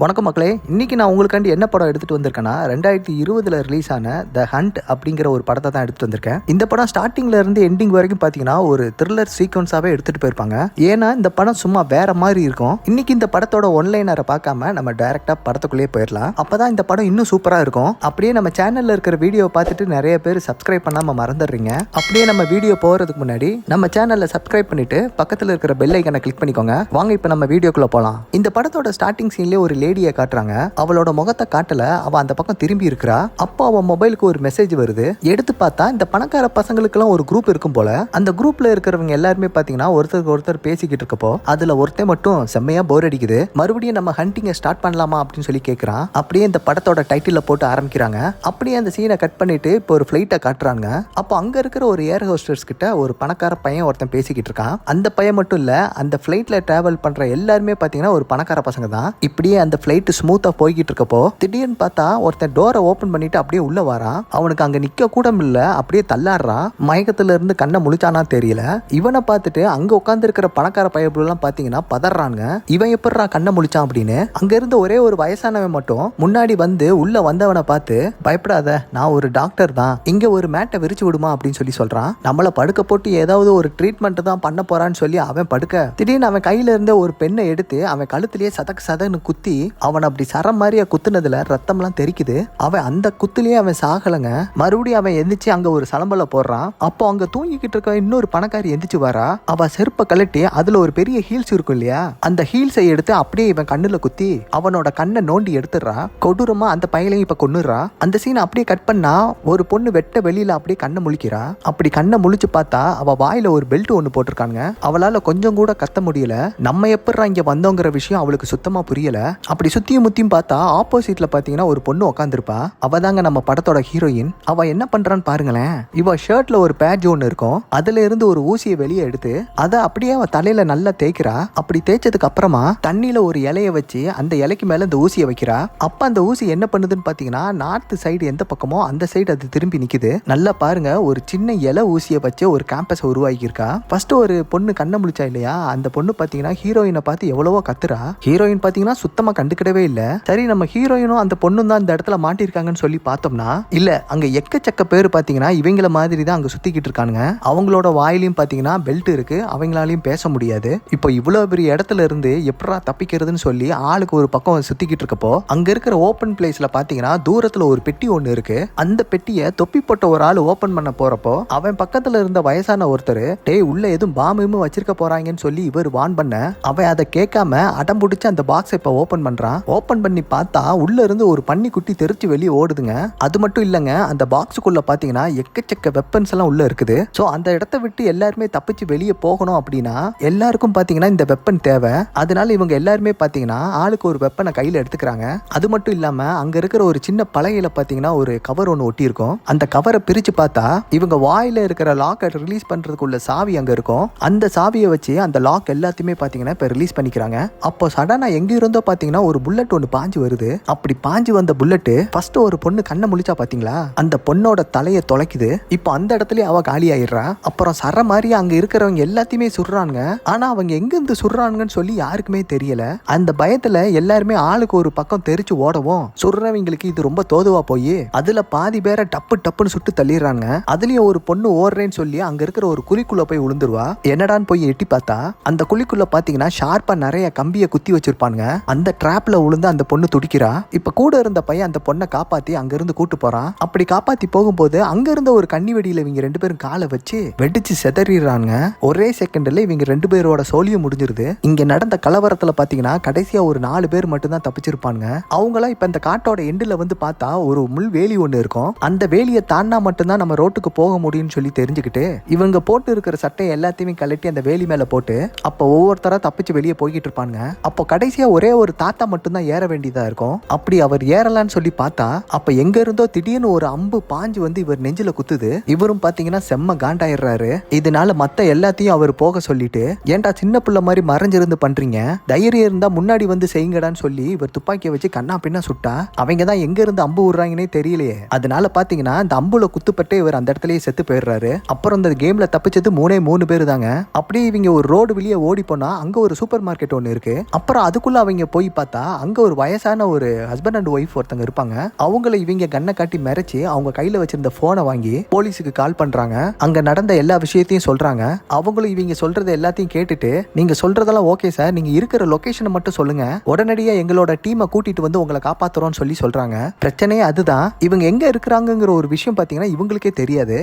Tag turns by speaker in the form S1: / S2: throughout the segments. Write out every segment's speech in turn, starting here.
S1: வணக்கம் மக்களே, இன்னைக்கு நான் உங்களுக்காண்டி என்ன படம் எடுத்துட்டு வந்திருக்கேன்னா 2020 ரிலீஸ் ஆன த ஹண்ட் அப்படிங்கிற ஒரு படத்தை தான் எடுத்துட்டு வந்திருக்கேன். இந்த படம் ஸ்டார்டிங்ல இருந்து எண்டிங் வரைக்கும் பாத்தீங்கன்னா ஒரு த்ரில்லர் சீக்வன்ஸாவே எடுத்துட்டு போயிருப்பாங்க. ஏன்னா இந்த படம் சும்மா வேற மாதிரி இருக்கும். இன்னைக்கு இந்த படத்தோட ஒன்லைனரை பார்க்காம நம்ம டைரக்டா படத்துக்குள்ளேயே போயிடலாம். அப்பதான் இந்த படம் இன்னும் சூப்பரா இருக்கும். அப்படியே நம்ம சேனல்ல இருக்கிற வீடியோ பார்த்துட்டு நிறைய பேர் சப்ஸ்கிரைப் பண்ணாம மறந்துடுறீங்க. அப்படியே நம்ம வீடியோ போறதுக்கு முன்னாடி நம்ம சேனல்ல சப்ஸ்கிரைப் பண்ணிட்டு பக்கத்துல இருக்கிற பெல் ஐக்கனை கிளிக் பண்ணிக்கோங்க. வாங்க இப்ப நம்ம வீடியோக்குள்ள போலாம். இந்த படத்தோட ஸ்டார்டிங் சீன்லயே ஒரு லேடியை காட்டுறாங்க. அவளோட முகத்தை காட்டல, அவ அந்த பக்கம் திரும்பி இருக்கிறா. அப்போ அவ மொபைலுக்கு ஒரு மெசேஜ் வருது. எடுத்து பார்த்தா இந்த பணக்கார பசங்களுக்கெல்லாம் ஒரு குரூப் இருக்கும் போல. அந்த குரூப்ல இருக்கிறவங்க எல்லாருமே பாத்தீங்கன்னா ஒருத்தருக்கு ஒருத்தர் பேசிக்கிட்டு இருக்கப்போ அதுல ஒருத்தன் மட்டும் செம்மையா போர் அடிக்குது. மறுபடியும் நம்ம ஹண்டிங்கை ஸ்டார்ட் பண்ணலாமா அப்படின்னு சொல்லி கேட்கறான். அப்படியே இந்த படத்தோட டைட்டில போட்டு ஆரம்பிக்கிறாங்க. அப்படியே அந்த சீனை கட் பண்ணிட்டு இப்போ ஒரு ஃபிளைட்டை காட்டுறாங்க. அப்போ அங்க இருக்கிற ஒரு ஏர் ஹோஸ்டர்ஸ் கிட்ட ஒரு பணக்கார பையன் ஒருத்தன் பேசிக்கிட்டு இருக்கான். அந்த பையன் மட்டும் இல்ல, அந்த ஃபிளைட்ல டிராவல் பண்ற எல்லாருமே பாத்தீங்கன்னா ஒரு பணக்கார பசங்க தான். இப்படியே அந்த ஃபிளைட் ஸ்மூத்தா போய்கிட்டு இருக்கப்போ திடீர்னு பார்த்தா ஒருத்தன் டோரை ஓபன் பண்ணிட்டு அப்படியே உள்ள வரான். அவனுக்கு அங்க நிக்க கூட இல்ல, அப்படியே தள்ளாடுறான். மயக்கத்துல இருந்து கண்ணை முழிச்சானா தெரியல. இவனை பார்த்துட்டு அங்க உட்கார்ந்து இருக்கிற பணக்கார பையெல்லாம் பாத்தீங்கன்னா பதறாங்க. இவன் எப்படிரா கண்ணை முழிச்சான் அப்படின்னு. அங்க இருந்து ஒரே ஒரு வயசானவன் மட்டும் முன்னாடி வந்து உள்ள வந்தவனை பார்த்து, பயப்படாத, நான் ஒரு டாக்டர் தான், இங்க ஒரு மேட்டை விரிச்சு விடுமா அப்படின்னு சொல்லி சொல்றான். நம்மள படுக்க போட்டு ஏதாவது ஒரு ட்ரீட்மெண்ட் தான் பண்ண போறான்னு சொல்லி அவன் படுக்க, திடீர்னு அவன் கையில இருந்த ஒரு பெண்ணை எடுத்து அவன் கழுத்திலேயே சதன்னு குத்தி அவன் அப்படி சரம் மாதிரியா குத்துனதுல ரத்தம்லாம் தெரிக்குது. அவன் அந்த குத்துலயே அவன் சாகலங்க. மறுபடியும் அவன் எந்திரிச்சு அங்க ஒரு சலம்பல போடுறான். அப்போ அங்க தூங்கிக்கிட்டு இருக்க இன்னொரு பணக்காரி எந்திரிச்சு வரா. அவ செருப்பை கழட்டி அதுல ஒரு பெரிய ஹீல்ஸ் இருக்கும் இல்லையா, அந்த ஹீல்ஸை எடுத்து அப்படியே இவன் கண்ணுல குத்தி அவனோட கண்ணை நோண்டி எடுத்துடுறா. கொடூரமா அந்த பையலையும் இப்ப கொன்னுடுறா. அந்த சீனை அப்படியே கட் பண்ணா ஒரு பொண்ணு வெட்ட வெளியில அப்படியே கண்ணை முழிக்கிறா. அப்படி கண்ணை முழிச்சு பார்த்தா அவ வாயில ஒரு பெல்ட் ஒண்ணு போட்டிருக்காங்க. அவளால கொஞ்சம் கூட கத்த முடியல. நம்ம எப்படா இங்க வந்தோங்கிற விஷயம் அவளுக்கு சுத்தமா புரியல. அப்படி சுத்தியும் முத்தியும் பார்த்தா ஆப்போசிட்ல பாத்தீங்கன்னா ஒரு பொண்ணு உட்காந்துருப்பா. அவ தாங்க நம்ம படத்தோட ஹீரோயின். அவ என்ன பண்றான்னு பாருங்களேன். இவ ஷர்ட்ல ஒரு பேட்ச் ஒன்று இருக்கும். அதுல இருந்து ஒரு ஊசியை வெளியே எடுத்து அதை அப்படியே அவ தலையில நல்லா தேய்க்கிறா. அப்படி தேய்ச்சதுக்கு அப்புறமா தண்ணியில ஒரு இலைய வச்சு அந்த இலைக்கு மேல இந்த ஊசியை வைக்கிறா. அப்ப அந்த ஊசி என்ன பண்ணுதுன்னு பாத்தீங்கன்னா நார்த் சைடு எந்த பக்கமோ அந்த சைடு அது திரும்பி நிக்குது. நல்லா பாருங்க, ஒரு சின்ன இலை ஊசியை வச்சு ஒரு கேம்பஸ் உருவாக்கி இருக்கா. ஃபர்ஸ்ட் ஒரு பொண்ணு கண்ணை முழிச்சா இல்லையா, அந்த பொண்ணு பாத்தீங்கன்னா ஹீரோயினை பார்த்து எவ்வளவோ கத்துறா. ஹீரோயின் பாத்தீங்கன்னா சுத்தமா கண்டுக்கிடவே இல்ல. சரி, நம்ம ஹீரோயினும் அந்த பொண்ணும் தான் இந்த இடத்துல மாட்டிருக்காங்கன்னு சொல்லி பார்த்தோம்னா இல்ல, அங்க எக்கச்சக்க பேர் பாத்தீங்கன்னா இவங்கள மாதிரி தான் அங்க சுத்திக்கிட்டு இருக்கானுங்க. அவங்களோட வாயிலையும் பாத்தீங்கன்னா பெல்ட் இருக்கு, அவங்களாலையும் பேச முடியாது. இப்போ இவ்வளவு பெரிய இடத்துல இருந்து எப்படா தப்பிக்கிறதுன்னு சொல்லி ஆளுக்கு ஒரு பக்கம் சுத்திக்கிட்டு இருக்கப்போ அங்க இருக்கிற ஓப்பன் பிளேஸ்ல பாத்தீங்கன்னா தூரத்துல ஒரு பெட்டி ஒண்ணு இருக்கு. அந்த பெட்டியை தொப்பி போட்ட ஒரு ஆள் ஓபன் பண்ண போறப்போ அவன் பக்கத்துல இருந்த வயசான ஒருத்தர், டேய் உள்ள எதுவும் பாம்பும் வச்சிருக்க போறாங்கன்னு சொல்லி இவர் வான் பண்ண, அவன் அதை கேட்காம அடம் பிடிச்சு அந்த பாக்ஸ் இப்ப ஓபன் பண்றான். ஓபன் பண்ணி பார்த்தா உள்ள இருந்து ஒரு பன்னி குட்டி தெரிச்சு வெளியே ஓடுதுங்க. அது மட்டும் இல்லங்க, அந்த பாக்ஸுக்குள்ள பாத்தீங்கன்னா எக்கச்சக்க வெப்பன்ஸ் எல்லாம் உள்ள இருக்குது. சோ அந்த இடத்த விட்டு எல்லாருமே தப்பிச்சு வெளியே போகணும் அப்படின்னா எல்லாருக்கும் பாத்தீங்கன்னா இந்த வெப்பன் தேவை. அதனால இவங்க எல்லாருமே பாத்தீங்கன்னா ஆளுக்கு ஒரு வெப்பனை கையில எடுத்துக்கிறாங்க. அது மட்டும் இல்லாம அங்க இருக்கிற ஒரு சின்ன பலகையில பாத்தீங்கன்னா ஒரு கவர் ஒன்று ஒட்டி இருக்கும். அந்த கவரை பிரிச்சு பார்த்தா இவங்க வாயில இருக்கிற லாக்கை ரிலீஸ் பண்றதுக்குள்ள சாவி அங்க இருக்கும். அந்த சாவியை வச்சு அந்த லாக் எல்லாத்தையுமே பாத்தீங்கன்னா இப்ப ரிலீஸ் பண்ணிக்கிறாங்க. அப்போ சடனா எங்க இருந்தோ பாத்தீங்கன்னா ஒரு புல்லட் ஒன்று பாஞ்சு வருது. அப்படி பாஞ்சு வந்த புல்லட் ஃபர்ஸ்ட் ஒரு பொண்ணு கண்ணை முழிச்சா பாத்தீங்களா, அந்த பொண்ணோட தலையை தொலைக்குது. இப்போ அந்த இடத்துல அவ காலி ஆயிடுறா. அப்புறம் சர மாதிரி அங்க இருக்கிறவங்க எல்லாத்தையுமே சுடுறாங்க. ஆனா அவங்க எங்க இருந்து சுடுறாங்கன்னு சொல்லி யாருக்குமே தெரியல. அந்த பயத்துல எல்லாருமே ஆளுக்கு ஒரு பக்கம் தெரிச்சு ஓடவும் சுடுறவங்களுக்கு இது ரொம்ப தோதுவா போய் அதுல பாதி பேரை டப்புன்னு சுட்டு தள்ளிடுறாங்க. அதுலயும் ஒரு பொண்ணு ஓடுறேன்னு சொல்லி அங்க இருக்கிற ஒரு குழிக்குள்ள போய் விழுந்துருவா. என்னடான்னு போய் எட்டி பார்த்தா அந்த குழிக்குள்ள பாத்தீங்கன்னா ஷார்ப்பா நிறைய கம்பிய குத்தி வச்சிருப்பாங்க. அந்த டிராப்ல விழுந்து அந்த பொண்ணு துடிக்கிறா. இப்ப கூட இருந்த பையன் அந்த பொண்ணை காப்பாத்தி அங்க இருந்து கூட்டு போறான். அப்படி காப்பாத்தி போகும்போது அங்க இருந்த ஒரு கண்ணி வெடியில இவங்க ரெண்டு பேரும் காலை வச்சு வெடிச்சு செதறிடுறாங்க. ஒரே செகண்ட்ல இவங்க ரெண்டு பேரோட சோழியும் முடிஞ்சிருது. இங்க நடந்த கலவரத்துல பாத்தீங்கன்னா கடைசியா ஒரு 4 பேர் மட்டும் தான் தப்பிச்சிருப்பாங்க. அவங்களாம் இப்ப இந்த காட்டோட எண்டுல வந்து பார்த்தா ஒரு முள் வேலி ஒண்ணு இருக்கும். அந்த வேலியை தாண்டா மட்டும்தான் நம்ம ரோட்டுக்கு போக முடியும்னு சொல்லி தெரிஞ்சுக்கிட்டு இவங்க போட்டு இருக்கிற சட்டை எல்லாத்தையுமே கழட்டி அந்த வேலி மேல போட்டு அப்ப ஒவ்வொருத்தரா தப்பிச்சு வெளியே போய்கிட்டு இருப்பாங்க. அப்போ கடைசியா ஒரே ஒரு தாத்தா மட்டும்தான் ஏற வேண்டியதா இருக்கும். அப்படி அவர் ஏறலான்னு சொல்லி பார்த்தா அப்ப எங்க இருந்தோ திடீர்னு ஒரு அம்பு பாஞ்சு வந்து இவர் நெஞ்சில குத்துது. இவரும் பாத்தீங்கன்னா செம்ம காண்டாயிடுறாரு. இதனால மத்த எல்லாத்தையும் அவர் போக சொல்லிட்டு, ஏன்டா சின்ன புள்ள மாதிரி மறைஞ்சிருந்து பண்றீங்க, தைரியம் இருந்தா முன்னாடி வந்து செய்யுங்கடான்னு சொல்லி இவர் துப்பாக்கியை வச்சு கண்ணா பின்னா சுட்டா அவங்க தான் எங்க இருந்து அம்பு விடுறாங்கன்னே தெரியலையே. அதனால பாத்தீங்கன்னா இந்த அம்புல குத்துப்பட்டு இவர் அந்த இடத்துலயே செத்து போயிடுறாரு. அப்புறம் இந்த கேம்ல தப்பிச்சது 3 பேர் தாங்க. அப்படியே இவங்க ஒரு ரோடு வெளியே ஓடி போனா அங்க ஒரு சூப்பர் மார்க்கெட் ஒன்று இருக்கு. அப்புறம் அதுக்குள்ள அவங்க போய் பார்த்தா பார்த்தா அங்க ஒரு வயசான ஒரு ஹஸ்பண்ட் அண்ட் ஒய்ஃப் ஒருத்தங்க இருப்பாங்க. அவங்கள இவங்க கண்ணை காட்டி மிரச்சி அவங்க கையில வச்சிருந்த போனை வாங்கி போலீஸுக்கு கால் பண்றாங்க. அங்க நடந்த எல்லா விஷயத்தையும் சொல்றாங்க. அவங்களும் இவங்க சொல்றது எல்லாத்தையும் கேட்டுட்டு, நீங்க சொல்றதெல்லாம் ஓகே சார், நீங்க இருக்கிற லொகேஷனை மட்டும் சொல்லுங்க, உடனடியா எங்களோட டீமை கூட்டிட்டு வந்து உங்களை காப்பாத்துறோம்னு சொல்லி சொல்றாங்க. பிரச்சனையே அதுதான். இவங்க எங்க இருக்கிறாங்கிற ஒரு விஷயம் பாத்தீங்கன்னா இவங்களுக்கே தெரியாது.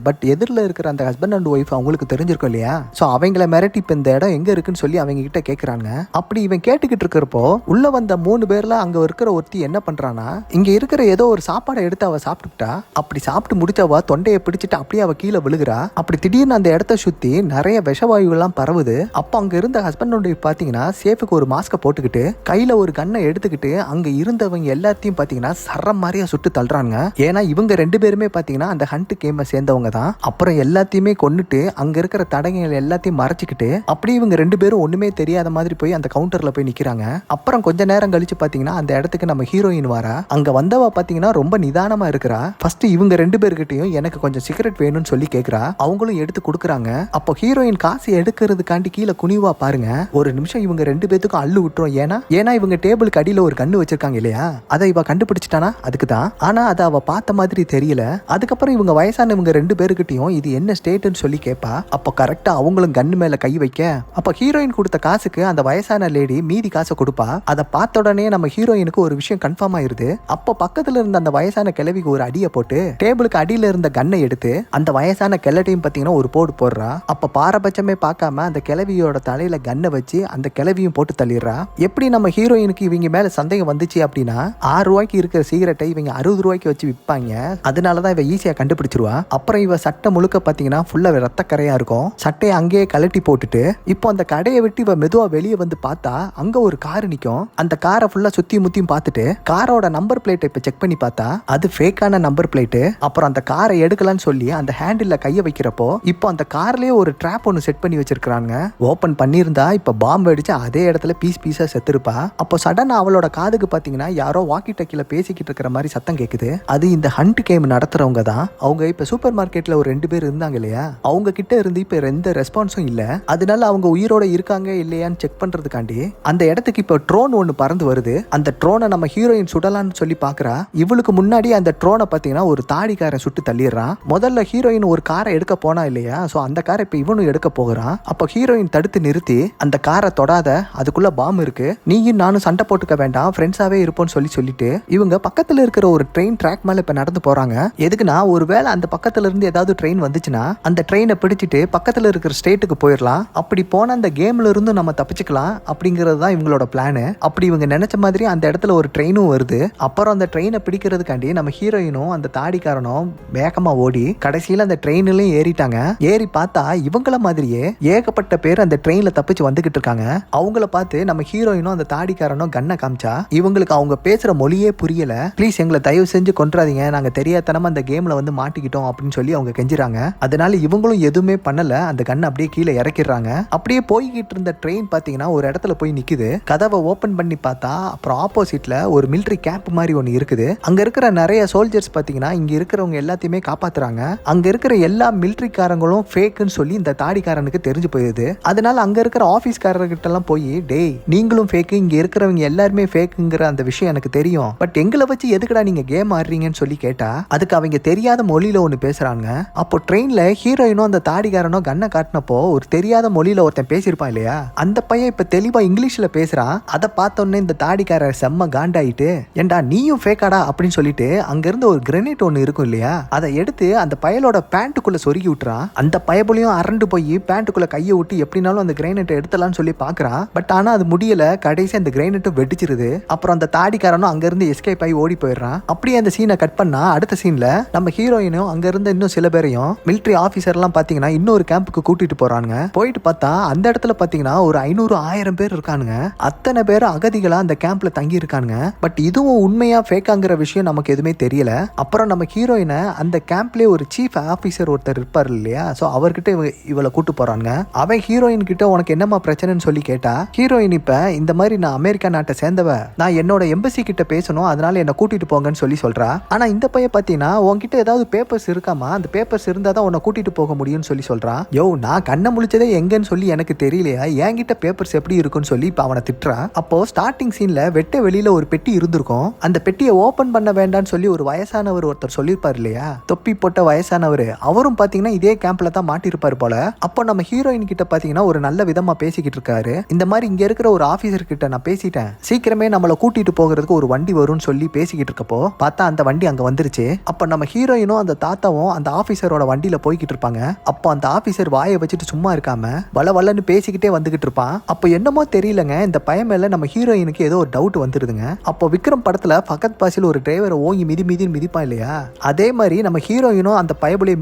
S1: பட் எதிரில் இருக்கிற அந்த ஹஸ்பண்ட் அண்ட் ஒய்ஃப் அவங்களுக்கு தெரிஞ்சிருக்கும் இல்லையா? சோ அவங்கள மிரட்டி இப்ப இந்த இடம் எங்க இருக்குன்னு சொல்லி அவங்க கிட்ட கேக்குறாங்க. அப்படி இவன் கேட்டுக்கிட்டு இருக்கிறப்போ உள்ள வந்த 3 பேர்ல அங்க இருக்கிற ஒருத்தி என்ன பண்றானா, இங்க இருக்கிற ஏதோ ஒரு சாப்பாடை எடுத்து அவ சாப்பிட்டுட்டா. அப்படி சாப்பிட்டு முடிச்சவ தொண்டையை பிடிச்சிட்டு அப்படியே அவ கீழே விழுகிறா. அப்படி திடீர்னு அந்த இடத்த சுத்தி நிறைய விஷவாயு எல்லாம் பரவுது. அப்ப அங்க இருந்த ஹஸ்பண்ட் அண்ட் ஒய்ஃப் பாத்தீங்கன்னா சேஃபுக்கு ஒரு மாஸ்க போட்டுக்கிட்டு கையில ஒரு கண்ணை எடுத்துக்கிட்டு அங்க இருந்தவங்க எல்லாத்தையும் பாத்தீங்கன்னா சரம் மாதிரியா சுட்டு தள்ளுறாங்க. ஏன்னா இவங்க 2 பேருமே பாத்தீங்கன்னா அந்த ஹண்ட் கேமை சேர்ந்தவங்க தான். அப்புறம் எல்லாத்தையுமே கொன்னுட்டு அங்க இருக்கிற தடயங்கள் எல்லாத்தையும் மறைச்சிக்கிட்டு அப்படி இவங்க 2 பேரும் ஒண்ணுமே தெரியாத மாதிரி போய் அந்த கவுண்டர்ல போய் நிக்கிறாங்க. அப்புறம் கொஞ்ச நேரம் கழிச்சு பாத்தீங்கன்னா அந்த இடத்துக்கு நம்ம ஹீரோயின் வரா. அங்க வந்தவ பாத்தீங்கன்னா ரொம்ப நிதானமா இருக்கிறா. ஃபர்ஸ்ட் இவங்க 2 பேர்கிட்டயும் எனக்கு கொஞ்சம் சிகரெட் வேணும்னு சொல்லி கேக்குறா. அவங்களும் எடுத்து கொடுக்குறாங்க. அப்போ ஹீரோயின் காசு எடுக்கிறதுக்காண்டி கீழே குனிவா பாருங்க. ஒரு நிமிஷம் இவங்க 2 பேத்துக்கும் அள்ளு விட்டுரும். ஏன்னா இவங்க டேபிளுக்கு அடியில ஒரு கண்ணு வச்சிருக்காங்க இல்லையா, அதை இவ கண்டுபிடிச்சிட்டானா அதுக்கு தான். ஆனா அதை அவ பார்த்த மாதிரி தெரியல. அதுக்கப்புறம் இவங்க வயசானவங்க 2 பேருக்கிட்டையும் இது என்ன ஸ்டேட்னு சொல்லி கேட்பா. அப்போ கரெக்டா அவங்களும் கண்ணு மேல கை வைக்க, அப்ப ஹீரோயின் கொடுத்த காசுக்கு அந்த வயசான லேடி மீதி காசை கொடுப்பா. அதை பார்த்த உடனே நம்ம ஹீரோயினுக்கு ஒரு விஷயம் கன்ஃபார்ம் ஆயிருது. அப்ப பக்கத்துல இருந்த அந்த வயசான கிழவிக்கு ஒரு அடியை போட்டு டேபிளுக்கு அடியில இருந்த கண்ணை எடுத்து அந்த வயசான கிழட்டையும் பாத்தீங்கன்னா ஒரு போடு போடுறா. அப்ப பாரபட்சமே பார்க்காம அந்த கிழவியோட தலையில கண்ணை வச்சு அந்த கிழவியும் போட்டு தள்ளிடுறா. எப்படி நம்ம ஹீரோயினுக்கு இவங்க மேல சந்தேகம் வந்துச்சு அப்படின்னா, 6 ரூபாய்க்கு இருக்கிற சிகரெட்டை இவங்க 60 ரூபாய்க்கு வச்சு விற்பாங்க. அதனாலதான் இவ ஈஸியா கண்டுபிடிச்சிருவா. அப்புறம் இவ சட்டை முழுக்க பாத்தீங்கன்னா ஃபுல்லா ரத்தக்கரையா இருக்கும். சட்டையை அங்கேயே கலட்டி போட்டுட்டு இப்போ அந்த கடையை விட்டு இவ மெதுவா வெளியே வந்து பார்த்தா அங்க ஒரு கார் நிக்கும். அந்த காரை ஃபுல்லா சுத்தி முத்தியும் பார்த்துட்டு காரோட நம்பர் பிளேட்டை இப்ப செக் பண்ணி பார்த்தா அது ஃபேக்கான நம்பர் பிளேட்டு. அப்புறம் அந்த காரை எடுக்கலான்னு சொல்லி அந்த ஹேண்டில்ல கைய வைக்கிறப்போ இப்போ அந்த கார்லயே ஒரு ட்ராப் ஒன்னு செட் பண்ணி வச்சிருக்காங்க. ஓபன் பண்ணியிருந்தா இப்ப பாம்பு அடிச்சு அதே இடத்துல பீஸா செத்துருப்பா. அப்போ சடனா அவளோட காதுக்கு பாத்தீங்கன்னா யாரோ வாக்கி டக்கில பேசிக்கிட்டு இருக்கிற மாதிரி சத்தம் கேக்குது. அது இந்த ஹண்ட் கேம் நடத்துறவங்க தான். அவங்க இப்ப சூப்பர் மார்க்கெட்ல ஒரு 2 பேர் இருந்தாங்க இல்லையா, அவங்க கிட்ட இருந்து இப்ப எந்த ரெஸ்பான்ஸும் இல்ல. அதனால அவங்க உயிரோட இருக்காங்க இல்லையான்னு செக் பண்றதுக்காண்டி அந்த இடத்துக்கு இப்ப ட்ரோன் ஒன்னு பறந்து வருது. அந்த ட்ரோனை நம்ம ஹீரோயின் சுடலான்னு சொல்லி பாக்குறா. இவளுக்கு முன்னாடி அந்த ட்ரோனை பாத்தீங்கன்னா ஒரு தாடிக்காரன் சுட்டு தள்ளிடுறான். முதல்ல ஹீரோயின் ஒரு காரை எடுக்க போனா இல்லையா, சோ அந்த காரை இப்ப இவனும் எடுக்க போகிறான். அப்ப ஹீரோயின் தடுத்து நிறுத்தி அந்த காரை தொடாத, அதுக்குள்ள பாம்பு இருக்கு, நீயும் நானும் சண்டை போட்டுக்க வேண்டாம், ஃப்ரெண்ட்ஸாவே இருப்போம்னு சொல்லிட்டு இவங்க பக்கத்துல இருக்கிற ஒரு ட்ரெயின் ட்ராக் மேல இப்ப நடந்து போறாங்க. எதுக்குன்னா ஒருவேளை அந்த பக்கத்துல இருந்து ஏதாவது ட்ரெயின் வந்துச்சுன்னா அந்த ட்ரெயினை பிடிச்சிட்டு பக்கத்துல இருக்கிற ஸ்டேட்டுக்கு போயிடலாம். அப்படி போன அந்த கேம்ல இருந்து நம்ம தப்பிச்சுக்கலாம் அப்படிங்கிறது தான் இவங்களோட பிளான். அப்படி இவங்க நினைச்ச மாதிரி அந்த இடத்துல ஒரு ட்ரெயினும் வருது. அப்புறம் அந்த ட்ரெயினை பிடிக்கிறதுக்காண்டி நம்ம ஹீரோயினும் அந்த தாடிக்காரனும் வேகமா ஓடி கடைசியில அந்த ட்ரெயின்லயும் ஏறிட்டாங்க. ஏறி பார்த்தா இவங்கள மாதிரியே ஏகப்பட்ட பேர் அந்த ட்ரெயின்ல தப்பிச்சு வந்துகிட்டு இருக்காங்க. அவங்கள பார்த்து நம்ம ஹீரோயினும் அந்த தாடிக்காரனும் கண்ணை காமிச்சா இவங்களுக்கு அவங்க பேசுற மொழியே புரியல. ப்ளீஸ் எங்களை தயவு செஞ்சு கொன்றாதீங்க, நாங்க தெரியாதனமா அந்த கேம்ல வந்து மாட்டிக்கிட்டோம் அப்படின்னு சொல்லி அவங்க கெஞ்சுறாங்க. அதனால இவங்களும் எதுவுமே பண்ணல, அந்த கண்ணை அப்படியே கீழே இறக்கிடுறாங்க. அப்படியே போய்கிட்டு இருந்த ட்ரெயின் பாத்தீங்கன்னா ஒரு இடத்துல போய் நிக்குது. கதவை ஓபன் பண்ணி பார்த்தா அப்புறம் ஆப்போசிட்ல ஒரு மிலிட்டரி கேம்ப் மாதிரி ஒன்னு இருக்குது. அங்க இருக்கிற நிறைய சோல்ஜர்ஸ் பாத்தீங்கன்னா இங்க இருக்கிறவங்க எல்லாத்தையுமே காப்பாத்துறாங்க. அங்க இருக்கிற எல்லா மிலிட்டரிக்காரங்களும் ஃபேக்குன்னு சொல்லி இந்த தாடிக்காரனுக்கு தெரிஞ்சு போயிருது. அதனால அங்க இருக்கிற ஆபீஸ்காரர்கிட்ட எல்லாம் போய், டேய் நீங்களும் ஃபேக்கு, இங்க இருக்கிறவங்க எல்லாருமே ஃபேக்குங்கிற அந்த விஷயம் எனக்கு தெரியும், பட் எங்களை வச்சு எதுக்குடா நீங்க கேம் ஆடுறீங்கன்னு சொல்லி கேட்டா அதுக்கு அவங்க தெரியாத மொழியில ஒன்னு பேசுறாங்க. அப்போ ட்ரெயின்ல ஹீரோயினும் அந்த தாடிக்காரனும் கண்ணை காட்டினப்போ ஒரு தெரியாத மொழியில ஒருத்தன் பேசியிருப்பான் இல்லையா, அந்த பையன் இப்ப தெளிவா இங்கிலீஷ்ல பேசுறான். அதை பார்த்தோன்னே இந்த தாடிக்காரர் செம்ம காண்டாயிட்டு, ஏண்டா நீயும் ஃபேக்காடா அப்படின்னு சொல்லிட்டு அங்க இருந்து ஒரு கிரெனேட் ஒன்னு இருக்கும் இல்லையா, அதை எடுத்து அந்த பயலோட பேண்ட்டுக்குள்ள சொருகி விட்டுறான். அந்த பயபுலையும் அரண்டு போய் பேண்ட்டுக்குள்ள கையை விட்டு எப்படினாலும் அந்த கிரெனேட்டை எடுத்தலாம்னு சொல்லி பாக்குறான். பட் ஆனா அது முடியல. கடைசி அந்த கிரெனேட்டும் வெடிச்சிருது. அப்புறம் அந்த தாடிக்காரனும் அங்க இருந்து எஸ்கேப் ஆகி ஓடி போயிடுறான். அப்படியே அந்த சீனை கட் பண்ணா அடுத்த சீன்ல நம்ம ஹீரோயினும் அங்க இருந்து இன்னும் சில பேரையும் மிலிட்டரி ஆபீசர் எல்லாம் பாத்தீங்கன்னா இன்னொரு கேம்புக்கு கூட்டிட்டு போறாங்க. போயிட்டு பார்த்தா அந்த இடத்துல பாத்தீங்கன்னா ஒரு 500-1000 பேர் இருக்கானுங்க. அத்தனை பேர் அகதிகளா அந்த கேம்ப்ல தங்கி இருக்கானுங்க. பட் இதுவும் உண்மையா ஃபேக்காங்கிற விஷயம் நமக்கு எதுவுமே தெரியல. அப்புறம் நம்ம ஹீரோயினை அந்த கேம்ப்லயே ஒரு சீஃப் ஆபீசர் ஒருத்தர் இருப்பார் இல்லையா, சோ அவர்கிட்ட இவளை கூட்டு போறாங்க. அவன் ஹீரோயின் கிட்ட உனக்கு என்னமா பிரச்சனைன்னு சொல்லி கேட்டா ஹீரோயின் இப்ப இந்த மாதிரி நான் அமெரிக்கா நாட்டை சேர்ந்தவ, நான் என்னோட எம்பசி கிட்ட பேசணும், அதனால என்ன கூட்டிட்டு போங்கன்னு சொல்லி சொல்றா. ஆனா இந்த பையன் பாத்தீங்கன்னா உன்கிட்ட ஏதாவது பேப்பர்ஸ் இருக்காமா, அந்த பேப்பர்ஸ் இருந்தாதான் உன்னை கூட்டிட்டு போக முடியும்னு சொல்லி சொல்றான். யோ நான் கண்ணை முழிச்சதே எங்கன்னு சொல்லி எனக்கு தெரியலையா, என்கிட்ட பேப்பர்ஸ் எப்படி இருக்குன்னு சொல்லி இப்ப அவனை திட்டுறா. அப்போ ஸ்டார்டிங் சீன்ல வெட்ட வெளியில ஒரு பெட்டி இருந்திருக்கும். அந்த பெட்டியை ஓபன் பண்ண வேண்டாம்னு சொல்லி ஒரு வயசானவர் ஒருத்தர் சொல்லியிருப்பாரு இல்லையா, தொப்பி போட்ட வயசானவர். அவரும் பாத்தீங்கன்னா இதே கேம்ப்ல தான் மாட்டிருப்பாரு போல. அப்போ நம்ம ஹீரோயின் கிட்ட பாத்தீங்கன்னா ஒரு நல்ல விதமா பேசிக்கிட்டு இருக்காரு. இந்த மாதிரி இங்க இருக்கிற ஒரு ஆபீசர் கிட்ட நான் பேசிட்டேன், சீக்கிரமே நம்மளை கூட்டிட்டு போகிறதுக்கு ஒரு வண்டி வரும்னு சொல்லி பேசிக்கிட்டு இருக்கப்போ பார்த்தா அந்த வண்டி அங்க வந்துருச்சு. அப்ப நம்ம ஹீரோயினும் அந்த தாத்தாவும் அந்த ஆபீசரோட வண்டியில போய்கிட்டு இருப்பாங்க. அப்போ அந்த ஆபீசர் வாயை வச்சுட்டு சும்மா இருக்காம வளவளன்னு பேசிக்கிட்டே வந்துகிட்டு இருப்பான். அப்போ என்னமோ தெரியலங்க, இந்த பையன் மேல நம்ம ஹீரோயினுக்கு ஏதோ ஒரு டவுட் வந்துருதுங்க. அப்போ விக்ரம் படத்துல ஃபகத் பாசில் ஒரு டிரைவரை ஓங்கி மிதி மிதிப்பான் இல்லையா, அதே மாதிரி நம்ம ஹீரோயினும் அந்த பயபுலையை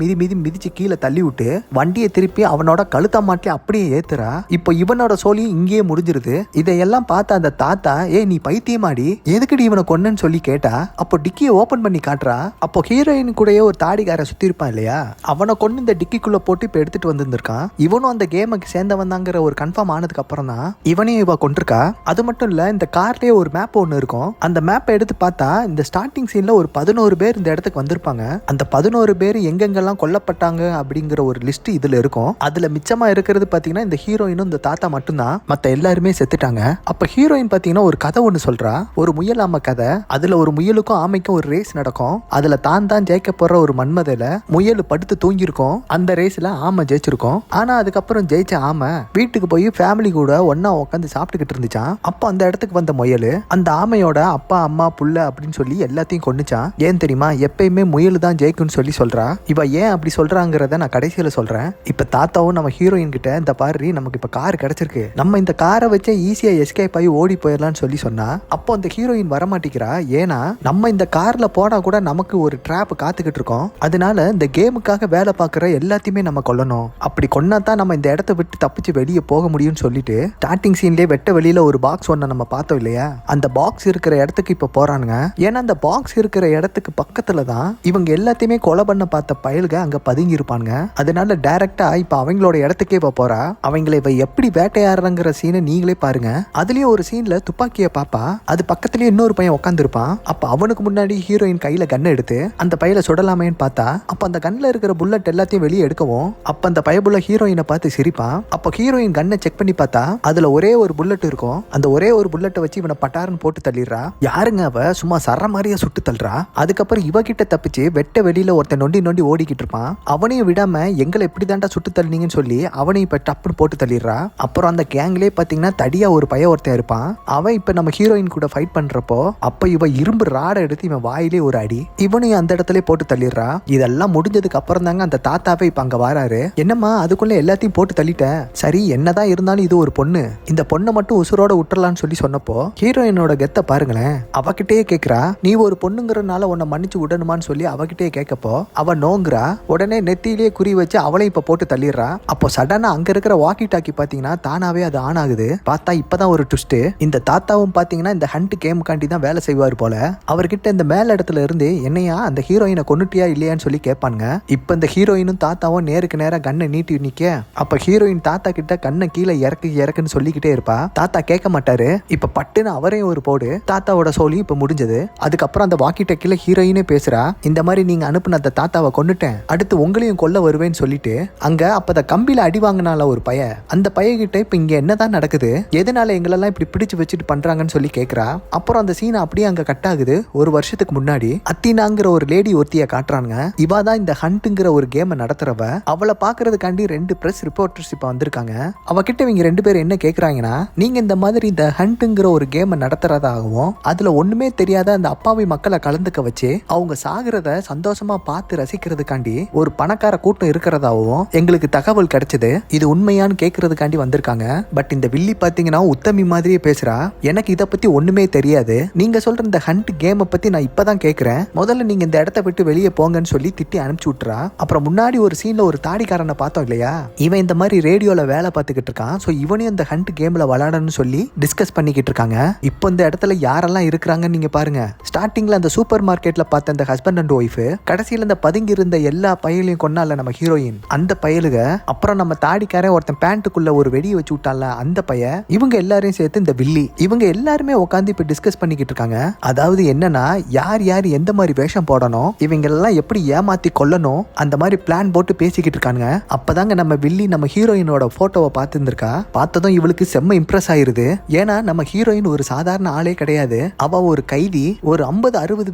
S1: மிதிச்சு கீழே தள்ளி விட்டு வண்டியை திருப்பி அவனோட கழுத்தா மாட்டி அப்படியே ஏத்துறா. இப்போ இவனோட சோழி இங்கேயே முடிஞ்சிருது. இதையெல்லாம் பார்த்த அந்த தாத்தா, நீ பைத்தியமாடி, எதுக்குடி இவனை கொன்னன்னு சொல்லி கேட்டா. அப்போ டிக்கியை ஓபன் பண்ணி காட்டுறா. அப்போ ஹீரோயின் கூடயே ஒரு தாடிக்கார சுத்தி இருப்பான் இல்லையா, அவனை கொண்டு இந்த டிக்கிக்குள்ள போட்டு இப்ப எடுத்துட்டு வந்திருக்கான். இவனும் அந்த கேமுக்கு சேர்ந்தவன் தாங்கிற ஒரு கன்ஃபார்ம் ஆனதுக்கு அப்புறம் தான் இவனையும் இவ கொண்டிருக்கா. அது மட்டும் இல்ல, இந்த கார்லயே ஒரு மேப் ஒன்று இருக்கும். அந்த மேப்பை எடுத்து பார்த்தா இந்த ஸ்டார்டிங் சீன்ல ஒரு 11 பேர் இந்த இடத்துக்கு வந்திருப்பாங்க. அந்த 11 பேர் எங்கெங்கெல்லாம் கொல்லப்பட்டாங்க அப்படிங்கிற ஒரு லிஸ்ட் இதுல இருக்கும். அதுல மிச்சமா இருக்கிறது பாத்தீங்கன்னா இந்த ஹீரோயினும் இந்த தாத்தா மட்டும்தான், மத்த எல்லாருமே செத்துட்டாங்க. அப்ப ஹீரோயின் பாத்தீங்கன்னா ஒரு கதை ஒண்ணு சொல்றா, ஒரு முயல் ஆமை கதை. அதுல ஒரு முயலுக்கும் ஆமைக்கும் ஒரு ரேஸ் நடக்கும். அதுல தான் ஜெயிக்க போற ஒரு மன்மதையில முயல் படுத்து தூங்கிருக்கும். அந்த ரேஸ்ல ஆமை ஜெயிச்சிருக்கும். ஆனா அதுக்கப்புறம் ஜெயிச்ச ஆமை வீட்டுக்கு போய் ஃபேமிலி கூட ஒன்னா உட்காந்து சாப்பிட்டுக்கிட்டு இருந்துச்சான். அப்போ அந்த இடத்துக்கு வந்த முயல் அந்த ஆமையோட அப்பா அம்மா புள்ள அப்படின்னு சொல்லி எல்லாத்தையும் கொன்னுச்சான். ஏன் தெரியுமா, எப்பயுமே முயல் தான் ஜெயிக்கும்னு சொல்லி சொல்றா. இவ ஏன் அப்படி சொல்றாங்கிறத நான் கடைசியில சொல்றேன். இப்ப தாத்தாவும் நம்ம ஹீரோயின் கிட்ட, இந்த பாரு நமக்கு இப்ப கார் கிடைச்சிருக்கு, நம்ம இந்த காரை வச்சு ஈஸியா எஸ்கேப் ஆகி ஓடி போயிடலாம்னு சொல்லி சொன்னா. அப்போ அந்த ஹீரோயின் வரமாட்டிக்கிறா. ஏன்னா நம்ம இந்த கார்ல போனா கூட நமக்கு ஒரு ட்ராப் காத்துக்கிட்டு இருக்கோம். அதனால இந்த கேமுக்காக வேலை பார்க்குற எல்லாத்தையுமே நம்ம கொல்லணும். அப்படி கொன்னா தான் நம்ம இந்த இடத்த விட்டு தப்பிச்சு வெளியே போக முடியும்னு சொல்லிட்டு ஸ்டார்டிங் சீன்லேயே வெட்ட வெளியில ஒரு பாக்ஸ் ஒன்று நம்ம பார்த்தோம் இல்லையா, அந்த பாக்ஸ் இருக்கிற இடத்துக்கு இப்போ போறானுங்க. ஏன்னா அந்த பாக்ஸ் இருக்கிற இடத்துக்கு பக்கத்துல தான் இவங்க எல்லாத்தையுமே கொலை பண்ண பார்த்த பயல்க அங்க பதுங்கி இருப்பாங்க. அதனால டைரக்டா இப்ப அவங்களோட இடத்துக்கே இப்ப போறா. அவங்களை இவ எப்படி வேட்டையாடுறங்கிற சீனை நீங்களே பாருங்க. அதுலயும் ஒரு சீன்ல துப்பாக்கிய பாப்பா, அது பக்கத்துலயே இன்னொரு பையன் உட்காந்துருப்பான். அப்ப அவனுக்கு முன்னாடி ஹீரோயின் கையில கன் எடுத்து அந்த பையில சுடலாமேன்னு பார்த்தா, அப்ப அந்த கன்ல இருக்கிற புல்லட் எல்லாத்தையும் வெளியே எடுக்கவும் அப்ப அந்த பயபுள்ள ஹீரோயினை பார்த்து சிரிப்பான். அப்ப ஹீரோயின் கன்னை செக் பண்ணி பார்த்தா அதுல ஒரே ஒரு புல்லட் இருக்கும். அந்த ஒரே ஒரு புல்லட்டை வச்சு இவனை பட்டாரன்னு போட்டு தள்ளிடுறா. யாருங்க அவ, சும்மா சர மாதிரியா சுட்டு தள்ளுறா. அதுக்கப்புறம் இவகிட்ட தப்பிச்சு வெட்ட வெளியில ஒருத்தன் நொண்டி ஓடிக்கிட்டு இருப்பான். அவனையும் விடாம எங்களை எப்படி தாண்டா சுட்டு தள்ளினீங்கன்னு சொல்லி அவனையும் இப்ப டப்புன்னு போட்டு தள்ளிடுறா. அப்புறம் அந்த கேங்லயே பாத்தீங்கன்னா தடியா ஒரு பையன் ஒருத்தன் இருப்பான். அவன் இப்ப நம்ம ஹீரோயின் கூட ஃபைட் பண்றப்போ அப்ப இவ இரும்பு ராடை எடுத்து இவன் வாயிலே ஒரு அடி, இவனையும் அந்த இடத்துல போட்டு தள்ளிடுறா. இதெல்லாம் முடிஞ்சதுக்கு அப்புறம் தாங்க அந்த தாத்தாவே இப்ப அங்க வராரு. என்னம்மா அதுக்குள்ள எல்லாத்தையும் போட்டு தள்ளிட்டேன், சரி என்னதான் இருந்தாலும் இது ஒரு பொண்ணு, இந்த பொண்ணை மட்டும் உசுரோட விட்டுறலான்னு சொல்லி சொன்னப்போ ஹீரோயினோட கெத்த பாருங்களேன். அவகிட்டே கேக்குறா, நீ ஒரு பொண்ணுங்கிறனால உன்னை மன்னிச்சு விடணுமான்னு சொல்லி அவகிட்டே கேட்கப்போ அவ நோங்குறா. உடனே நெத்தியிலேயே குறி வச்சு அவளையும் இப்ப போட்டு தள்ளிடுறா. அப்போ சடனா அங்க இருக்கிற வாக்கி டாக்கி பாத்தீங்கன்னா தானாவே அது ஆன் ஆகுது. பார்த்தா இப்பதான் ஒரு ட்விஸ்ட், இந்த தாத்தாவும் பாத்தீங்கன்னா இந்த ஹண்ட் கேமுக்காண்டி தான் வேலை செய்வார் போல. அவர்கிட்ட இந்த மேல இடத்துல இருந்து என்னையா அந்த ஹீரோயினை கொன்னுட்டியா இல்லையான்னு சொல்லி கேட்பாங்க. இப்ப இந்த ஹீரோயினும் தாத்தாவும் நேருக்கு நேரா கண்ணை நீட்டி நிக்க, அப்ப ஹீரோயின் தாத்தா கிட்ட கண்ணை கீழே இறக்குன்னு சொல்லிக்கிட்டே இருப்பா. தாத்தா கேட்க மாட்டாரு. இப்ப பட்டுன்னு அவரையும் ஒரு போடு, தாத்தாவோட சோழி இப்ப முடிஞ்சது. அதுக்கப்புறம் அந்த வாக்கி டக்கில ஹீரோயினே பேசுறா, இந்த மாதிரி நீங்க அனுப்புன அந்த தாத்தாவை கொன்னுட்டேன், அடுத்து உங்களையும் கொல்ல வருவேன்னு சொல்லிட்டு அங்க அப்ப கம்பியில அடி வாங்கினால ஒரு பைய, அந்த பையகிட்ட இப்ப இங்க என்னதான் நடக்குது, எதனால எங்களெல்லாம் இப்படி பிடிச்சு வச்சுட்டு பண்றாங்கன்னு சொல்லி கேக்குறா. அப்புறம் அந்த சீன் அப்படியே அங்க கட் ஆகுது. ஒரு வருஷத்துக்கு முன்னாடி அத்தினாங்கிற ஒரு லேடி ஒருத்திய காட்டுறாங்க. இவா தான் இந்த ஹண்ட்ங்கிற ஒரு கேமை நடத்துறவ. அவளை பாக்குறதுக்காண்டி 2 பிரஸ் ரிப்போர்ட்டர்ஸ் இப்ப வந்திருக்காங்க. அவகிட்ட இவங்க 2 பேரும் என்ன கேக்குறாங்கன்னா, நீங்க இந்த மாதிரி இந்த ஹண்ட்ங்கிற ஒரு கேமை நடத்துறதாகவும் அதுல ஒண்ணுமே தெரியாத அந்த அப்பாவி மக்களை கலந்துக்க வச்சு அவங்க சாகுறத சந்தோஷமா பார்த்து ரசிக்கிறதுக்காண்டி ஒரு பணக்கார கூட்டம் இருக்கிறதாவும் எங்களுக்கு தகவல் கிடைச்சது, இது உண்மையான்னு கேட்கறதுக்காண்டி வந்திருக்காங்க. பட் இந்த வில்லி பாத்தீங்கன்னா உத்தமி மாதிரியே பேசுறா, எனக்கு இதை பத்தி ஒண்ணுமே தெரியாது, நீங்க சொல்ற இந்த ஹண்ட் கேமை பத்தி நான் இப்பதான் கேட்கிறேன், முதல்ல நீங்க இந்த இடத்த விட்டு வெளியே போங்கன்னு சொல்லி திட்டி அனுப்பிச்சு விட்டுறா. அப்புறம் முன்னாடி ஒரு சீன்ல ஒரு தாடிக்காரனை பார்த்தோம் இல்லையா, இவன் இந்த மாதிரி ரேடியோல வேலை பார்த்துக்கிட்டு இருக்கான். ஸோ இவனையும் இந்த ஹண்ட் கேம்ல விளையாடணும்னு சொல்லி டிஸ்கஸ் பண்ணிக்கிட்டு இருக்காங்க. இப்போ இந்த இடத்துல யாரெல்லாம் இருக்கிறாங்கன்னு நீங்க பாருங்க. ஸ்டார்டிங்ல அந்த சூப்பர் மார்க்கெட்ல பார்த்த அந்த ஹஸ்பண்ட் அண்ட் ஒய்ஃப், கடைசியில இந்த பதுங்கி இருந்த எல்லா பயலையும் கொன்னால நம்ம ஹீரோயின், அந்த பயலுக, அப்புறம் நம்ம தாடிக்காரன் ஒருத்தன் பேண்ட்டுக்குள்ள ஒரு வெடியை வச்சு விட்டால அந்த பைய, இவங்க எல்லாரையும் சேர்த்து இந்த வில்லி, இவங்க எல்லாருமே உட்காந்து இப்ப டிஸ்கஸ் பண்ணிக்கிட்டு இருக்காங்க. அதாவது என்னன்னா, யார் யார் எந்த மாதிரி வேஷம் போடணும், இவங்க எல்லாம் எப்படி ஏமாத்தி கொல்லணும், அந்த மாதிரி பிளான் போட்டு பேசிக்கிட்டு இருக்காங்க. அப்பதாங்க நம்ம வில்லி நம்ம ஹீரோயினோட போட்டோவை பார்த்துருந்துருக்கா. பார்த்ததும் இவளுக்கு செம்ம இம்ப்ரெஸ் ஆயிருது. ஏன்னா நம்ம ஹீரோயின் ஒரு சாதாரண ஆளே கிடையாது. அவ ஒரு கைதி, ஒரு 50-60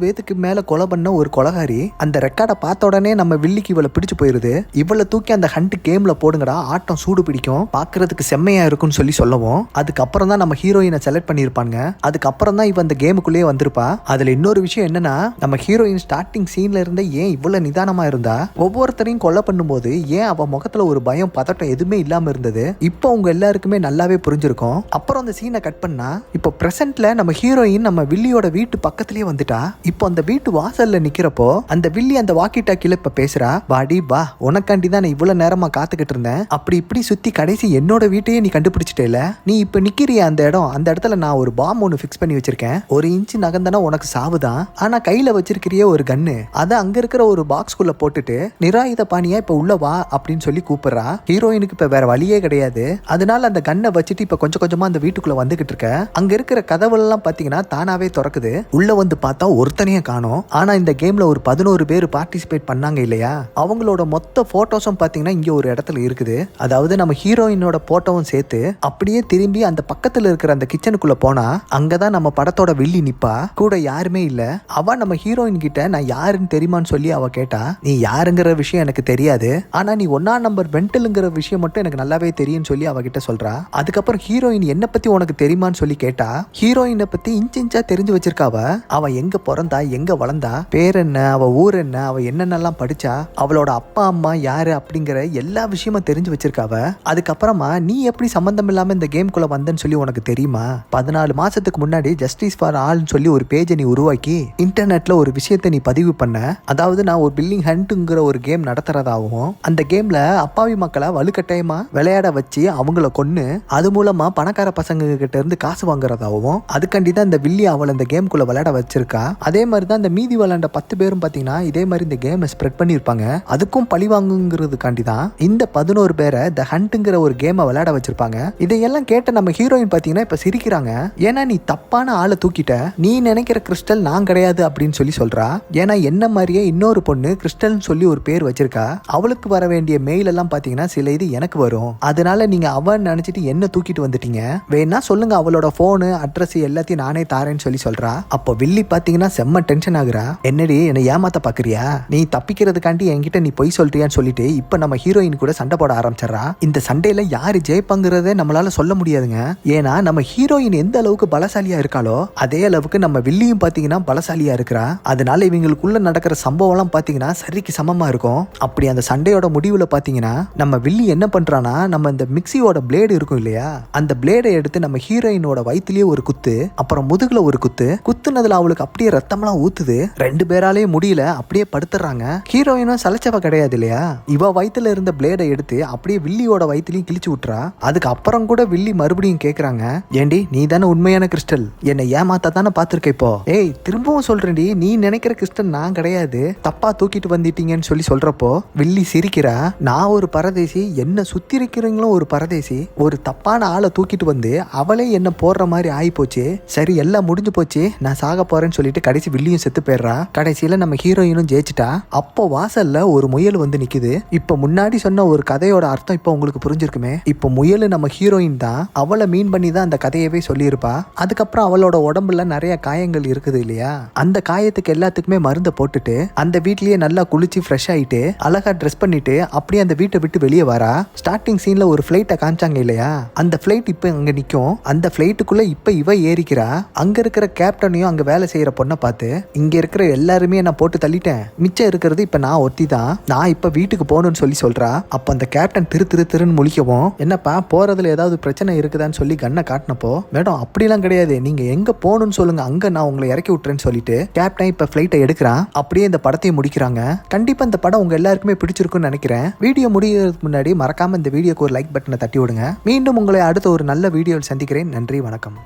S1: பேத்துக்கு மேல கொலை பண்ண ஒரு கொலகாரி. அந்த ரெக்கார்டை பார்த்த உடனே நம்ம வில்லிக்கு இவளை பிடிச்சு போயிருது. இவளை தூக்கி அந்த ஹண்ட் கேம்ல போடுங்கடா, ஆட்டம் சூடு பிடிக்கும், பாக்குறதுக்கு செம்மையா இருக்கும்னு சொல்லவும் அதுக்கப்புறம் தான் நம்ம ஹீரோயினை செலக்ட் பண்ணிருப்பாங்க. அதுக்கப்புறம் தான் இவ அந்த கேமுக்குள்ளேயே வந்திருப்பா. அதுல இன்னொரு விஷயம் என்னன்னா, நம்ம ஹீரோயின் ஸ்டார்டிங் சீன்ல இருந்தே ஏன் இவ்வளவு நிதானமா இருந்தா, ஒவ்வொருத்தரையும் கொலை பண்ணும்போது ஏன் அவ முகத்துல ஒரு பயம் பதட்டம் எதுவுமே இல்லாம இருந்தது, இப்போ உங்க எல்லாருக்குமே நல்லாவே புரிஞ்சிருக்கும். அப்புறம் அந்த சீனை கட் பண்ணா இப்போ பிரசன்ட்ல நம்ம ஹீரோயின் நம்ம வில்லியோட வீட்டு பக்கத்திலேயே வந்துட்டா. இப்போ அந்த வீட்டு வாசல்ல நிக்கிறப்போ அந்த வில்லி அந்த வாக்கி டாக்கில இப்ப பேசுறா, வாடி வா, உனக்காண்டி தான் நான் இவ்வளவு நேரமா காத்துக்கிட்டு இருந்தேன், அப்படி இப்படி சுத்தி கடைசி என்னோட வீட்டையே நீ கண்டுபிடிச்சிட்டேல, நீ இப்ப நிக்கிறிய அந்த இடம், அந்த இடத்துல நான் ஒரு பாம் ஒன்னு ஃபிக்ஸ் பண்ணி வச்சிருக்கேன், ஒரு இன்ச்சு நகர்ந்தனா உனக்கு சாவுதான், ஆனா கையில வச்சிருக்கிறிய ஒரு கன்னு, அதை அங்க இருக்கிற ஒரு பாக்ஸ்குள்ள போட்டுட்டு நிராயுத பாணியா இப்ப உள்ள வா அப்படின்னு சொல்லி கூப்பிடுறா. ஹீரோயினுக்கு இப்ப வேற வழியே கிடையாது. அதனால அந்த கன்னை வச்சுட்டு இப்ப கொஞ்சம் கொஞ்சமா அந்த வீட்டுக்குள்ள வந்துகிட்டு இருக்க. அங்க இருக்கிற கதவுலாம் பாத்தீங்கன்னா தானாவே திறக்குது. உள்ள வந்து பார்த்தா ஒருத்தனையும் காணோம். ஆனா இந்த கேம்ல ஒரு 11 பேர் பார்ட்டிசிபேட் பண்ணாங்க இல்லையா, அவங்களோட மொத்த போட்டோஸும் பாத்தீங்கன்னா இங்க ஒரு இடத்துல இருக்குது. அதாவது நம்ம ஹீரோயினோட போட்டோவும் சேர்த்து அப்படியே திரும்பி அந்த பக்கத்துல இருக்கிற அந்த கிச்சனுக்குள்ள போனா அங்கதான் நம்ம படத்தோட வில்லி நிப்பா. கூட யாருமே இல்ல. அவ நம்ம ஹீரோயின் கிட்ட நான் யாருன்னு தெரியுமான்னு சொல்லி அவ கேட்டா, நீ யாருங்கிற விஷயம் எனக்கு தெரியாது, ஆனா நீ 1ஆம் நம்பர் வெண்டலுங்கிற விஷயம் மட்டும் எனக்கு நல்லாவே தெரியும் சொல்லி அவகிட்ட சொல்றா. அதுக்கப்புறம் ஹீரோயின் என்ன பத்தி உனக்கு தெரியுமான்னு சொல்லி கேட்டா, ஹீரோயினை பத்தி இன்ச்சா தெரிஞ்சு வச்சிருக்காவ. அவ எங்க பிறந்தா, எங்க வளர்ந்தா, பேர் என்ன, அவ ஊர் என்ன, அவ என்னென்னலாம் படிச்சா, அவளோட அப்பா அம்மா யாரு அப்படிங்கிற எல்லா விஷயமும் தெரிஞ்சு வச்சிருக்காவ. அதுக்கப்புறமா நீ எப்படி சம்பந்தம் இல்லாம இந்த கேம்குள்ள வந்தன்னு சொல்லி உனக்கு தெரியுமா, 14 மாசத்துக்கு முன்னாடி ஜஸ்டிஸ் ஃபார் ஆல் சொல்லி ஒரு பேஜை நீ உருவாக்கி இன்டர்நெட்ல ஒரு விஷயத்தை நீ பதிவு பண்ண. அதாவது நான் ஒரு பில்லிங் ஹண்ட்ங்கிற ஒரு கேம் நடத்துறதாகவும், அந்த கேம்ல அப்பாவி மக்களை வலுக்கட்டாயமா விளையாட வச்சு அவங்கள கொன்னு அது மூலமா பணக்கார பசங்க கிட்ட இருந்து காசு வாங்குறதாகவும், அதுக்காண்டி தான் இந்த வில்லி அவளை இந்த கேம்குள்ள விளையாட வச்சிருக்கா. அதே மாதிரி தான் இந்த மீதி விளையாண்ட 10 பேரும் பாத்தீங்கன்னா இதே மாதிரி இந்த கேமை ஸ்ப்ரெட் பண்ணிருப்பாங்க. அதுக்கும் பழி வாங்குங்கிறதுக்காண்டி தான் இந்த 11 பேரை த ஹண்ட்ங்கிற ஒரு கேமை விளையாட வச்சிருப்பாங்க. இதையெல்லாம் கேட்ட நம்ம ஹீரோயின் பாத்தீங்கன்னா இப்ப சிரிக்கிறாங்க. ஏன்னா நீ தப்பான ஆளை தூக்கிட்ட, நீ நினைக்கிற கிறிஸ்டல் நான் கிடையாது அப்படின்னு சொல்லி சொல்றா. ஏன்னா என்ன மாதிரியே இன்னொரு பொண்ணு கிறிஸ்டல் சொல்லி ஒரு பேர் வச்சிருக்கா. அவளுக்கு வர வேண்டிய மெயில் எல்லாம் பாத்தீங்கன்னா சில இது எனக்கு வரும். அதனால நீங்க அவன் நினைச்சிட்டு என்ன தூக்கிட்டு வந்துட்டீங்க, வேணா சொல்லுங்க அவளோட போனு அட்ரஸ் எல்லாத்தையும் நானே தாரேன்னு சொல்லி சொல்றா. அப்போ வில்லி பாத்தீங்கன்னா செம்ம டென்ஷன் ஆகுறா. என்னடி என்ன ஏமாத்த பாக்குறியா, நீ தப்பிக்கிறதுக்காண்டி என்கிட்ட நீ பொய் சொல்றியான்னு சொல்லிட்டு இப்ப நம்ம ஹீரோயின் கூட சண்டை போட ஆரம்பிச்சிடறா. இந்த சண்டையில யாரு ஜெயிப்பாங்கிறதே நம்மளால சொல்ல முடியாதுங்க. ஏன்னா நம்ம ஹீரோயின் எந்த அளவுக்கு பலசாலியா இருக்காளோ அதே அளவுக்கு நம்ம வில்லியும் பாத்தீங்கன்னா பலசாலியா இருக்கிறா. அதனால இவங்களுக்குள்ள நடக்கிற சம்பவம் எல்லாம் பாத்தீங்கன்னா சரிக்கு சமமா இருக்கும். அப்படி அந்த சண்டையோட முடிவுல பாத்தீங்கன்னா நம்ம வில்லி என்ன பண்றானா, நம்ம இந்த மிக்சியோட பிளேடு இருக்கும் இல்லையா, அந்த பிளேடை எடுத்து நம்ம ஹீரோயினோட வயிற்றுலயே ஒரு குத்து, அப்புறம் முதுகுல ஒரு குத்து, குத்துனதுல அவளுக்கு அப்படியே ரத்தம்லாம் ஊத்துது. 2 பேராலே முடியல, அப்படியே படுத்துறாங்க. ஹீரோயினும் சலைச்சவ கிடையாது இல்லையா, இவ வயிற்றுல இருந்த பிளேடை எடுத்து அப்படியே வில்லியோட வயிற்றுலயும் கிழிச்சு விட்டுறா. அதுக்கு அப்புறம் கூட வில்லி மறுபடியும் கேக்குறாங்க, ஏண்டி நீ தானே உண்மையான கிறிஸ்டல், என்னை ஏமாத்த தானே பாத்துருக்க, இப்போ ஏய் திரும்பவும் சொல்றேன்டி, நீ நினைக்கிற கிறிஸ்டல் நான் கிடையாது, தப்பா தூக்கிட்டு வந்துட்டீங்கன்னு சொல்லி சொல்றப்போ வில்லி சிரிக்கிறா. நான் ஒரு பரதேசி, என்ன சுத்தி இருக்கிறவங்களும் ஒரு பரதேசி, ஒரு தப்பான ஆளை தூக்கிட்டு வந்து அவளே என்ன போடுற மாதிரி ஆகி போச்சு, சரி எல்லாம் முடிஞ்சு போச்சு, நான் சாக போறேன்னு சொல்லிட்டு கடைசி வில்லியும் செத்து போயிடுறா. கடைசியில நம்ம ஹீரோயினும் ஜெயிச்சிட்டா. அப்போ வாசல்ல ஒரு முயல் வந்து நிக்குது. இப்ப முன்னாடி சொன்ன ஒரு கதையோட அர்த்தம் இப்ப உங்களுக்கு புரிஞ்சிருக்குமே. இப்ப முயல் நம்ம ஹீரோயின் தான், அவளை மீன் பண்ணி தான் அந்த கதையவே சொல்லியிருப்பா. அதுக்கப்புறம் அவளோட உடம்புல நிறைய காயங்கள் இருக்குது இல்லையா, அந்த காயத்துக்கு எல்லாத்துக்குமே மருந்தை போட்டுட்டு அந்த வீட்லயே நல்லா குளிச்சு ஃப்ரெஷ் ஆயிட்டு அழகா ட்ரெஸ் பண்ணிட்டு அப்படியே அந்த வீட்டை விட்டு வெளியே வரா. ஸ்டார்டிங் சீன்ல ஒரு ஃபிளைட்டை காமிச்சாங்க இல்லையா, அந்த ஃபிளைட் இப்ப அங்க நிக்கும். அந்த ஃபிளைட்டுக்குள்ள இப்ப இவ ஏறிக்கிறா. அங்க இருக்கிற கேப்டனையும் அங்க வேலை செய்யற பொண்ணை பார்த்து, இங்க இருக்கிற எல்லாருமே நான் போட்டு தள்ளிட்டேன், மிச்சம் இருக்கிறது இப்ப நான் ஒத்தி தான், நான் இப்ப வீட்டுக்கு போகணும்னு சொல்லி சொல்றா. அப்ப அந்த கேப்டன் திருன்னு முழிக்கவும், என்னப்பா போறதுல ஏதாவது பிரச்சனை இருக்குதான்னு சொல்லி கண்ணை காட்டினப்போ, மேடம் அப்படிலாம் கிடையாது, நீங்க எங்க போகணும்னு சொல்லுங்க, அங்க நான் உங்களை இறக்கி விட்டுறேன்னு சொல்லிட்டு கேப்டன் இப்ப ஃபிளைட்டை எடுக்கிறான். அப்படியே இந்த படத்தையும் முடிக்கிறாங்க. கண்டிப்பா இந்த படம் உங்க எல்லாருக்குமே பிடிச்சிருக்கும்னு நினைக்கிறேன். வீடியோ முடியறதுக்கு முன்னாடி மறக்காம இந்த வீடியோக்கு ஒரு லைக் பட்டனை தட்டி விடுங்க. மீண்டும் உங்களை அடுத்த ஒரு நல்ல வீடியோவில் சந்திக்கிறேன். நன்றி, வணக்கம்.